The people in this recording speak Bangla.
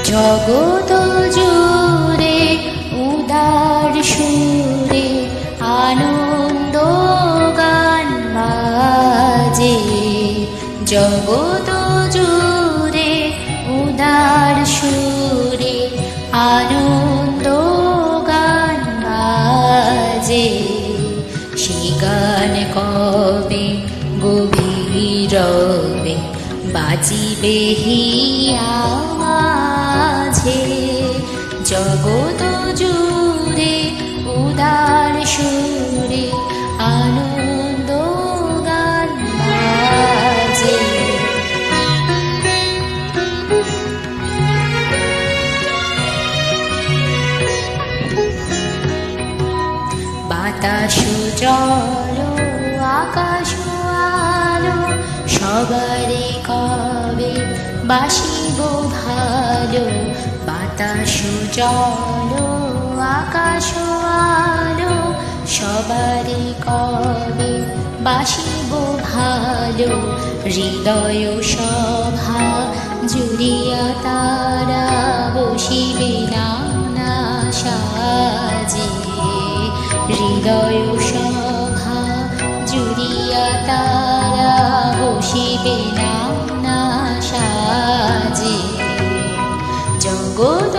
জগত জুড়ে উদার সুরে আনন্দ গান বাজে। জগত জুড়ে উদার সুরে আনন্দ গান বাজে। সে গান কবে গভীর রবে বাজিবে হিয়া মাঝে। জগত জুড়ে উদার সুরে আনন্দ গান বাজে। বাতাস জল আকাশ আলো সবারই কবে বাসিব ভালো। বাতাস জল আকাশ আলো সবারই কবে বাসিব ভালো। হৃদয় সভা জুড়িয়া তারা বসিবে নানা সাজে। হৃদয় সভা জুড়িয়া তারা বসিবে নানা সাজে। জগত